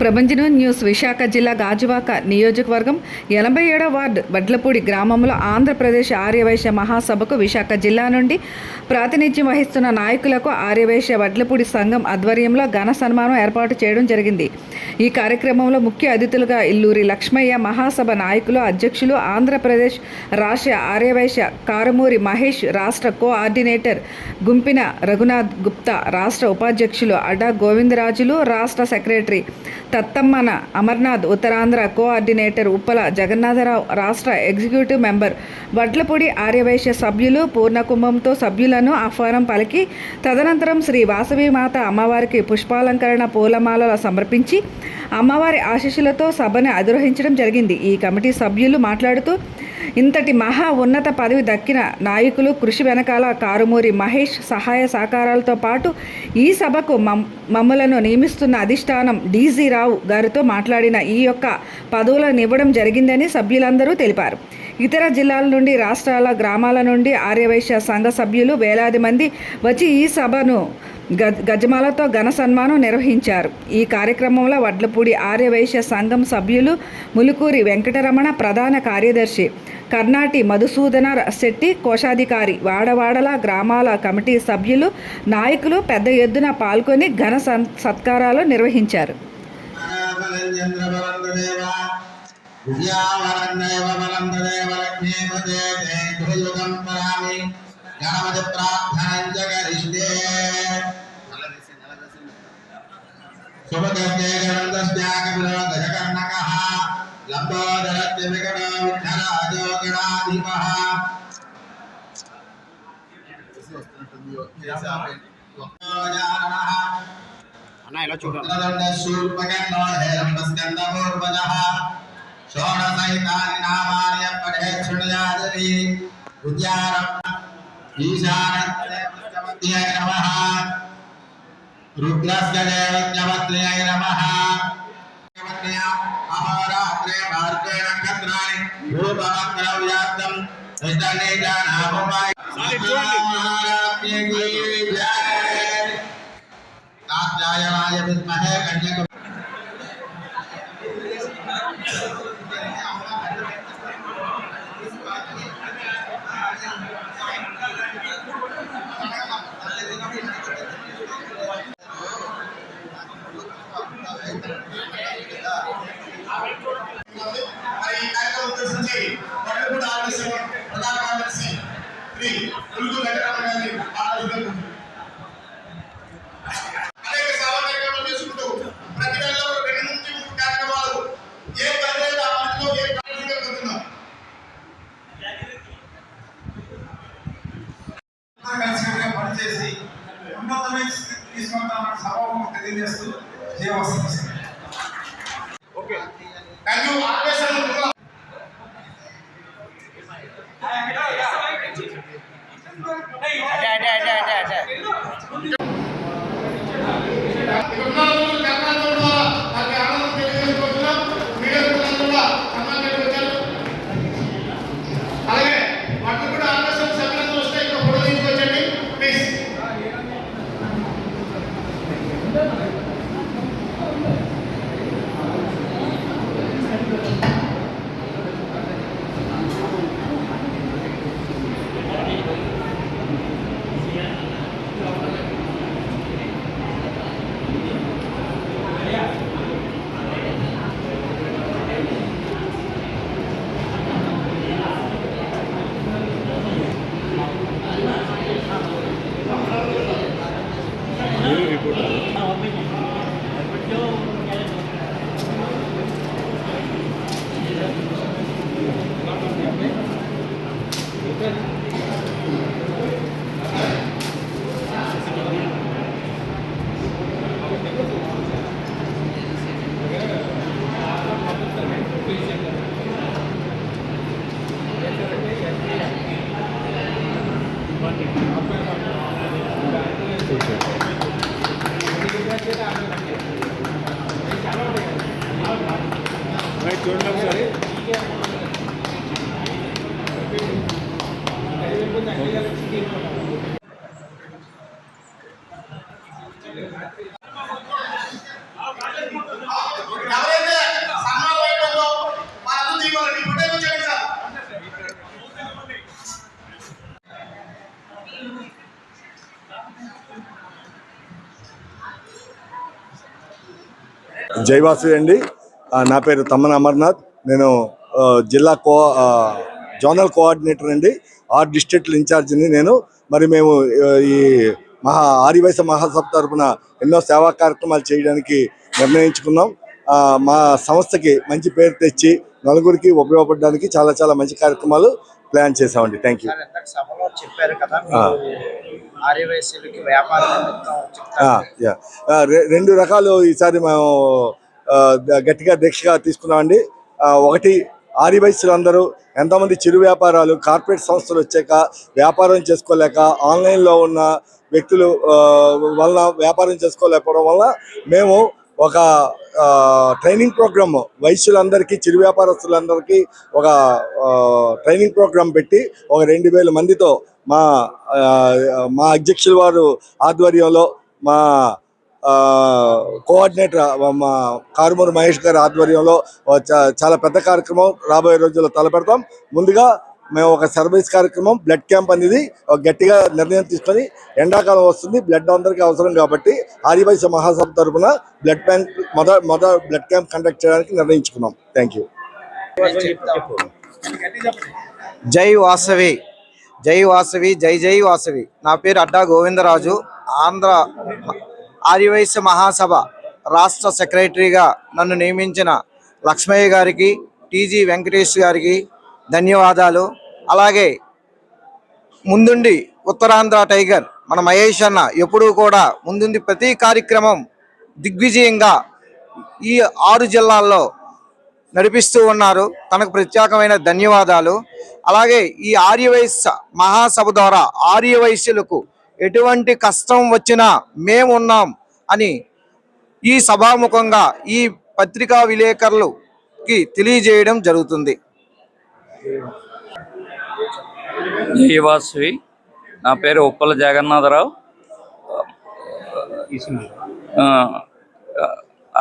ప్రభంజనం న్యూస్. విశాఖ జిల్లా గాజువాక నియోజకవర్గం 87వ వార్డు వడ్లపూడి గ్రామంలో ఆంధ్రప్రదేశ్ ఆర్యవైశ్య మహాసభకు విశాఖ జిల్లా నుండి ప్రాతినిధ్యం వహిస్తున్న నాయకులకు ఆర్యవైశ్య వడ్లపూడి సంఘం ఆధ్వర్యంలో ఘన సన్మానం ఏర్పాటు చేయడం జరిగింది. ఈ కార్యక్రమంలో ముఖ్య అతిథులుగా ఇల్లూరి లక్ష్మయ్య మహాసభ నాయకులు అధ్యక్షులు, ఆంధ్రప్రదేశ్ రాష్ట్ర ఆర్యవైశ్య కారుమూరి మహేష్, రాష్ట్ర కోఆర్డినేటర్ గుంపిన రఘునాథ్ గుప్తా, రాష్ట్ర ఉపాధ్యక్షులు అడ్డా గోవిందరాజులు, రాష్ట్ర సెక్రటరీ తత్తమ్మన అమర్నాథ్, ఉత్తరాంధ్ర కోఆర్డినేటర్ ఉప్పల జగన్నాథరావు, రాష్ట్ర ఎగ్జిక్యూటివ్ మెంబర్ వడ్లపూడి ఆర్యవైశ్య సభ్యులు పూర్ణకుంభంతో సభ్యులను ఆహ్వానం పలికి తదనంతరం శ్రీ వాసవిమాత అమ్మవారికి పుష్పాలంకరణ పూలమాలలు సమర్పించి అమ్మవారి ఆశీస్సులతో సభను అధిరోహించడం జరిగింది. ఈ కమిటీ సభ్యులు మాట్లాడుతూ, ఇంతటి మహా ఉన్నత పదవి దక్కిన నాయకులు కృషి వెనకాల కారుమూరి మహేష్ సహాయ సహకారాలతో పాటు ఈ సభకు మమ్మలను నియమిస్తున్న అధిష్టానం డీజీ రావు గారితో మాట్లాడిన ఈ యొక్క పదవులను ఇవ్వడం జరిగిందని సభ్యులందరూ తెలిపారు. ఇతర జిల్లాల నుండి, రాష్ట్రాల, గ్రామాల నుండి ఆర్యవైశ్య సంఘ సభ్యులు వేలాది మంది వచ్చి ఈ సభను గజమాలతో ఘన సన్మానం నిర్వహించారు. ఈ కార్యక్రమంలో వడ్లపూడి ఆర్యవైశ్య సంఘం సభ్యులు ములుకూరి వెంకటరమణ, ప్రధాన కార్యదర్శి కర్నాటి మధుసూదన శెట్టి, కోశాధికారి, వాడవాడల గ్రామాల కమిటీ సభ్యులు, నాయకులు పెద్ద ఎత్తున పాల్గొని ఘన సత్కారాలు నిర్వహించారు. रुद्रस्य देवज्ञवत्र्यै नमः। अहोरात्रे भारते नक्षत्राणि भूपमग्रव्याप्तं कात्यायनाय विद्महे कन्यक పనిచేసి ఉన్నతమైన తీసుకుంటామని సభకు తెలియజేస్తూ జయవస్తుంది. Okay thank you. చూడండి ఒకసారి. జైవాసు అండి. నా పేరు తమ్మన అమర్నాథ్. నేను జిల్లా జోనల్ కోఆర్డినేటర్ అండి. 6 డిస్ట్రిక్ట్ల ఇన్ఛార్జిని నేను. మరి మేము ఈ ఆర్యవైశ్య మహాసభ తరఫున ఎన్నో సేవా కార్యక్రమాలు చేయడానికి నిర్ణయించుకున్నాం. మా సంస్థకి మంచి పేరు తెచ్చి నలుగురికి ఉపయోగపడడానికి చాలా చాలా మంచి కార్యక్రమాలు ప్లాన్ చేసామండి. Thank you. సభలో చెప్పారు కదా, ఆర్యవైశ్యులకి వ్యాపార రెండు రకాలు ఈసారి మేము గట్టిగా దీక్షగా తీసుకున్నామండి. ఒకటి, ఆర్యవైశ్యులందరూ ఎంతోమంది చిరు వ్యాపారాలు కార్పొరేట్ సంస్థలు వచ్చాక వ్యాపారం చేసుకోలేక ఆన్లైన్లో ఉన్న వ్యక్తులు వలన వ్యాపారం చేసుకోలేకపోవడం వల్ల మేము ఒక ట్రైనింగ్ ప్రోగ్రామ్ వైశ్యులందరికీ చిరు వ్యాపారస్తులందరికీ ఒక ట్రైనింగ్ ప్రోగ్రాం పెట్టి ఒక 2000 మందితో మా అధ్యక్షుల వారు ఆధ్వర్యంలో మా కోఆర్డినేటర్ మా కారుమూరు మహేష్ గారి ఆధ్వర్యంలో చాలా పెద్ద కార్యక్రమం రాబోయే రోజుల్లో తలపెడతాం. ముందుగా మేము ఒక సర్వీస్ కార్యక్రమం బ్లడ్ క్యాంప్ అనేది గట్టిగా నిర్ణయం తీసుకొని, ఎండాకాలం వస్తుంది, బ్లడ్ అందరికీ అవసరం కాబట్టి ఆర్యవైశ్య మహాసభ తరఫున బ్లడ్ బ్యాంక్ మొదటి బ్లడ్ క్యాంప్ కండక్ట్ చేయడానికి నిర్ణయించుకున్నాం. Thank you. జై వాసవి, జై వాసవి, జై జై వాసవి. నా పేరు అడ్డా గోవిందరాజు. ఆంధ్ర ఆర్యవైశ్య మహాసభ రాష్ట్ర సెక్రటరీగా నన్ను నియమించిన లక్ష్మయ్య గారికి, టీజీ వెంకటేష్ గారికి ధన్యవాదాలు. అలాగే ముందుండి ఉత్తరాంధ్ర టైగర్ మన మహేష్ అన్న ఎప్పుడూ కూడా ముందుండి ప్రతి కార్యక్రమం దిగ్విజయంగా ఈ 6 జిల్లాల్లో నడిపిస్తూ ఉన్నారు. తనకు ప్రత్యేకమైన ధన్యవాదాలు. అలాగే ఈ ఆర్యవైశ్య మహాసభ ద్వారా ఆర్యవైశ్యులకు ఎటువంటి కష్టం వచ్చినా మేమున్నాం అని ఈ సభాముఖంగా ఈ పత్రికా విలేకరులకి తెలియజేయడం జరుగుతుంది. జై వాసవి. నా పేరు ఉప్పల జగన్నాథరావు.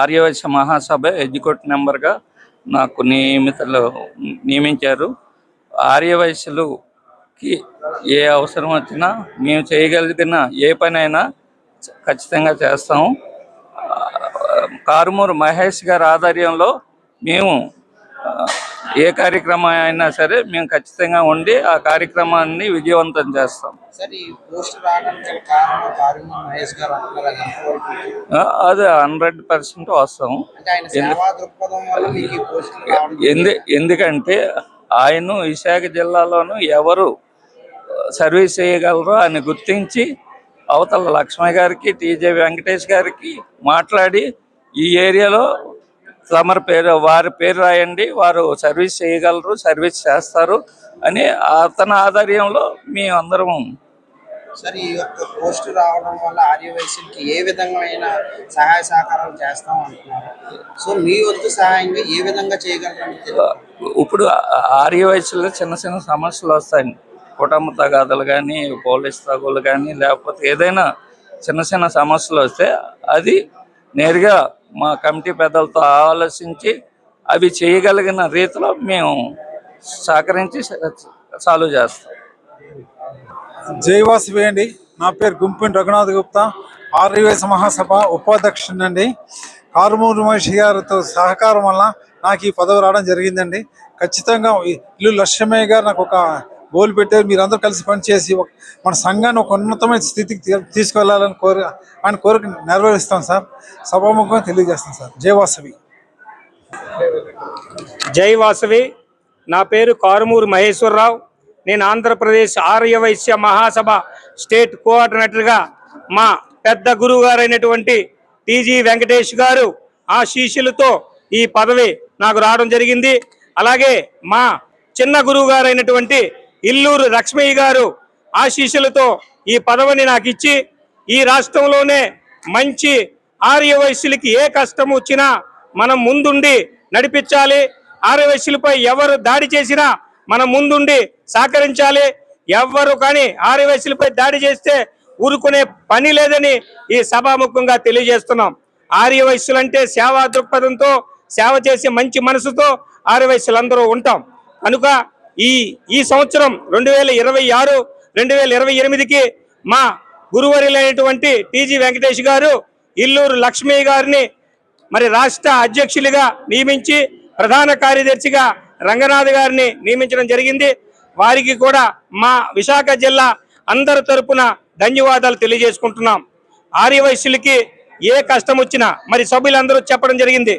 ఆర్యవైశ్య మహాసభ ఎగ్జిక్యూటివ్ మెంబర్గా నాకు నియమించారు. ఆర్యవైశ్యులకి ఏ అవసరం వచ్చినా మేము చేయగలిగిన ఏ పనైనా ఖచ్చితంగా చేస్తాము. కారుమూరు మహేష్ గారి ఆధ్వర్యంలో మేము ఏ కార్యక్రమం అయినా సరే మేము ఖచ్చితంగా ఉండి ఆ కార్యక్రమాన్ని విజయవంతం చేస్తాం. అది 100% వస్తాము. ఎందుకంటే ఆయన విశాఖ జిల్లాలోనూ ఎవరు సర్వీస్ చేయగలరో అని గుర్తించి అవతల లక్ష్మయ్య గారికి, టీజే వెంకటేష్ గారికి మాట్లాడి ఈ ఏరియాలో వారి పేరు రాయండి, వారు సర్వీస్ చేయగలరు, సర్వీస్ చేస్తారు అని అతని ఆధ్వర్యంలో మేము అందరం. సార్, ఈ యొక్క పోస్ట్ రావడం వల్ల ఆర్యవైశ్యులకి ఏ విధమైన సహాయ సహకారాలు చేస్తాం అంటున్నారు. సో మీ వంతు సహాయంగా ఏ విధంగా చేయగలరు? ఇప్పుడు ఆర్యవైశ్యులు చిన్న చిన్న సమస్యలు వస్తాయి. కుటుంబ తగాదాలు కానీ, పోలీస్ తగులు కానీ, లేకపోతే ఏదైనా చిన్న చిన్న సమస్యలు వస్తే అది నేరుగా మా కమిటీ పెద్దలతో ఆలోచించి అవి చేయగలిగిన రీతిలో మేము సహకరించి సాల్వ్ చేస్తాం. జైవాసవి అండి. నా పేరు గుంపిన్ రఘునాథ్ గుప్తా, ఆర్యవైశ్య మహాసభ ఉపాధ్యక్షుడండి. కారుమూరు మహేష్ గారితో సహకారం వల్ల నాకు ఈ పదవి రావడం జరిగిందండి. ఖచ్చితంగా ఇల్లు లక్ష్మయ్య గారు నాకు ఒక గోల్ పెట్టారు. మీరందరూ కలిసి పనిచేసి మన సంఘాన్ని ఒక ఉన్నతమైన స్థితికి తీసుకెళ్లాలని ఆయన కోరిక నెరవేరుస్తాం సార్. సభాముఖంగా తెలియజేస్తాం సార్. జై వాసవి. జై వాసవి. నా పేరు కారుమూరు మహేశ్వరరావు. నేను ఆంధ్రప్రదేశ్ ఆర్యవైశ్య మహాసభ స్టేట్ కోఆర్డినేటర్గా మా పెద్ద గురువు గారైనటువంటి టీజీ వెంకటేష్ గారు ఆశీస్సులతో ఈ పదవి నాకు రావడం జరిగింది. అలాగే మా చిన్న గురువు గారైనటువంటి ఇల్లూరు లక్ష్మయ్య గారు ఆశీస్సులతో ఈ పదవిని నాకు ఇచ్చి ఈ రాష్ట్రంలోనే మంచి ఆర్యవైశ్యులకి ఏ కష్టం వచ్చినా మనం ముందుండి నడిపించాలి. ఆర్యవైశ్యులపై ఎవరు దాడి చేసినా మనం ముందుండి సహకరించాలి. ఎవరు కానీ ఆర్యవైశ్యులపై దాడి చేస్తే ఊరుకునే పని లేదని ఈ సభాముఖంగా తెలియజేస్తున్నాం. ఆర్యవైశ్యులంటే సేవా దృక్పథంతో సేవ చేసే మంచి మనసుతో ఆర్యవైశ్యులందరూ ఉంటాం. కనుక ఈ సంవత్సరం 2026, 2028కి మా గురువర్యులైనటువంటి టీజీ వెంకటేష్ గారు ఇల్లూరు లక్ష్మీ గారిని మరి రాష్ట్ర అధ్యక్షులుగా నియమించి ప్రధాన కార్యదర్శిగా రంగనాథ్ గారిని నియమించడం జరిగింది. వారికి కూడా మా విశాఖ జిల్లా అందరి తరపున ధన్యవాదాలు తెలియజేసుకుంటున్నాం. ఆర్యవైశ్యులకి ఏ కష్టం వచ్చినా మరి సభ్యులందరూ చెప్పడం జరిగింది.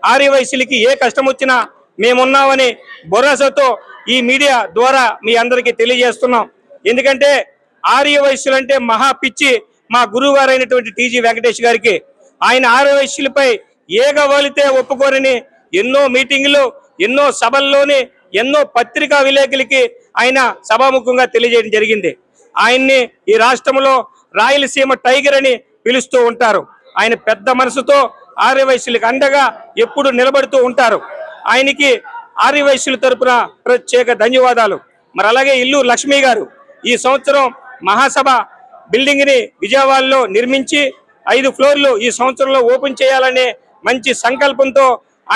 ఆర్యవైశ్యులకి ఏ కష్టం వచ్చినా మేమున్నామని భరోసాతో ఈ మీడియా ద్వారా మీ అందరికీ తెలియజేస్తున్నాం. ఎందుకంటే ఆర్యవైశ్యులంటే మహా పిచ్చి మా గురువు గారైనటువంటి టీజీ వెంకటేష్ గారికి. ఆయన ఆర్యవైశ్యులపై ఏగవాలితే ఒప్పుకోరని ఎన్నో మీటింగులు, ఎన్నో సభల్లోని, ఎన్నో పత్రికా విలేకరులకి ఆయన సభాముఖంగా తెలియజేయడం జరిగింది. ఆయన్ని ఈ రాష్ట్రంలో రాయలసీమ టైగర్ అని పిలుస్తూ ఉంటారు. ఆయన పెద్ద మనసుతో ఆర్యవైశ్యులకు అండగా ఎప్పుడు నిలబడుతూ ఉంటారు. ఆయనకి ఆర్యవైశ్యుల తరపున ప్రత్యేక ధన్యవాదాలు. మరి అలాగే ఇల్లూరు లక్ష్మి గారు ఈ సంవత్సరం మహాసభ బిల్డింగ్ ని విజయవాడలో నిర్మించి 5 ఫ్లోర్లు ఈ సంవత్సరంలో ఓపెన్ చేయాలనే మంచి సంకల్పంతో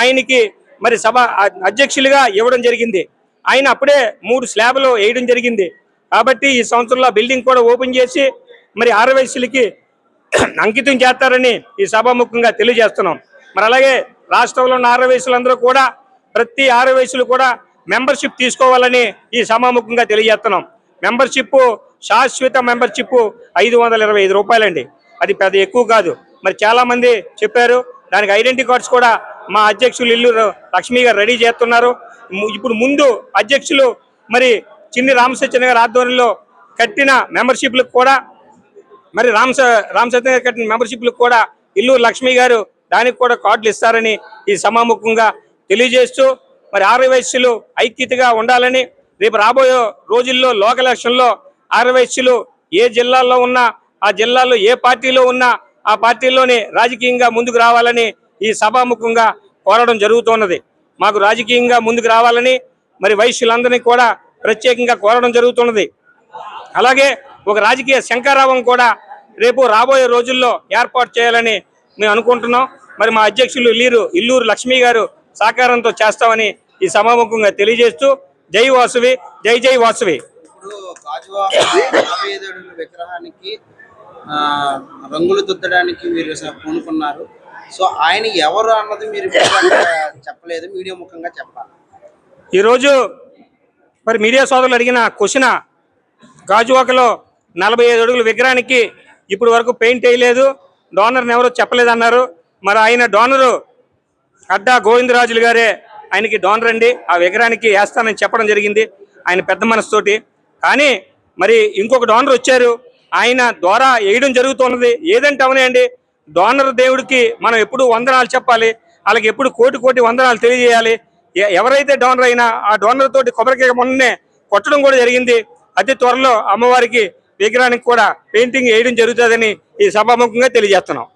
ఆయనకి మరి సభ అధ్యక్షులుగా ఇవ్వడం జరిగింది. ఆయన అప్పుడే 3 స్లాబ్లు వేయడం జరిగింది. కాబట్టి ఈ సంవత్సరంలో బిల్డింగ్ కూడా ఓపెన్ చేసి మరి ఆర్యవైశ్యులకి అంకితం చేస్తారని ఈ సభాముఖంగా తెలియజేస్తున్నాం. మరి అలాగే రాష్ట్రంలో ఉన్న ఆర్యవైశ్యులందరూ కూడా ప్రతి ఆర్యవైశ్యులు కూడా మెంబర్షిప్ తీసుకోవాలని ఈ సభాముఖంగా తెలియజేస్తున్నాం. మెంబర్షిప్ శాశ్వత మెంబర్షిప్ 525 రూపాయలండి. అది పెద్ద ఎక్కువ కాదు. మరి చాలా మంది చెప్పారు. దానికి ఐడెంటిటీ కార్డ్స్ కూడా మా అధ్యక్షులు ఇల్లూరు లక్ష్మి గారు రెడీ చేస్తున్నారు. ఇప్పుడు ముందు అధ్యక్షులు మరి చిన్ని రామసత్యన్ గారి ఆధ్వర్యంలో కట్టిన మెంబర్షిప్లకు కూడా మరి రామసత్యన్ గారు కట్టిన మెంబర్షిప్లకు కూడా ఇల్లూరు లక్ష్మి గారు దానికి కూడా కార్డులు ఇస్తారని ఈ సమాముఖంగా తెలియజేస్తూ మరి ఆర్యవైశ్యులు ఐక్యతగా ఉండాలని, రేపు రాబోయే రోజుల్లో లోకల్ ఎలక్షన్లో ఆర్యవైశ్యులు ఏ జిల్లాల్లో ఉన్నా, ఆ జిల్లాలో ఏ పార్టీలో ఉన్నా ఆ పార్టీలోనే రాజకీయంగా ముందుకు రావాలని ఈ సభాముఖంగా కోరడం జరుగుతున్నది. మాకు రాజకీయంగా ముందుకు రావాలని మరి వైశ్యులందరినీ కూడా ప్రత్యేకంగా కోరడం జరుగుతున్నది. అలాగే ఒక రాజకీయ శంఖారావం కూడా రేపు రాబోయే రోజుల్లో ఏర్పాటు చేయాలని మేము అనుకుంటున్నాం. మరి మా అధ్యక్షులు ఇల్లూరు లక్ష్మి గారు సహకారంతో చేస్తామని ఈ సభాముఖంగా తెలియజేస్తూ జై వాసవి, జై జై వాసవి. ఇప్పుడు గాజువాక 45 అడుగుల విగ్రహానికి రంగులు దిద్దడానికి మీరు పూనుకున్నారు. సో ఆయన ఎవరు అన్నది మీరు చెప్పలేదు, మీడియా ముఖంగా చెప్పాలి. ఈరోజు మరి మీడియా సోదరులు అడిగిన క్వశ్చన్, గాజువాకలో 45 అడుగుల విగ్రహానికి ఇప్పుడు వరకు పెయింట్ వేయలేదు, డోనర్ని ఎవరో చెప్పలేదన్నారు. మరి ఆయన డోనరు అడ్డా గోవిందరాజులు గారే ఆయనకి డోనర్ అండి. ఆ విగ్రహానికి వేస్తానని చెప్పడం జరిగింది ఆయన పెద్ద మనసుతోటి. కానీ మరి ఇంకొక డోనర్ వచ్చారు, ఆయన ద్వారా వేయడం జరుగుతున్నది. ఏదంటే అవునాయండి, డోనర్ దేవుడికి మనం ఎప్పుడు వందనాలు చెప్పాలి, వాళ్ళకి ఎప్పుడు కోటి వందనాలు తెలియజేయాలి. ఎవరైతే డోనర్ అయినా ఆ డోనర్ తోటి కొబ్బరికాయ మొన్ననే కొట్టడం కూడా జరిగింది. అతి త్వరలో అమ్మవారికి విగ్రహానికి కూడా పెయింటింగ్ వేయడం జరుగుతుందని ఈ సభాముఖంగా తెలియజేస్తున్నాం.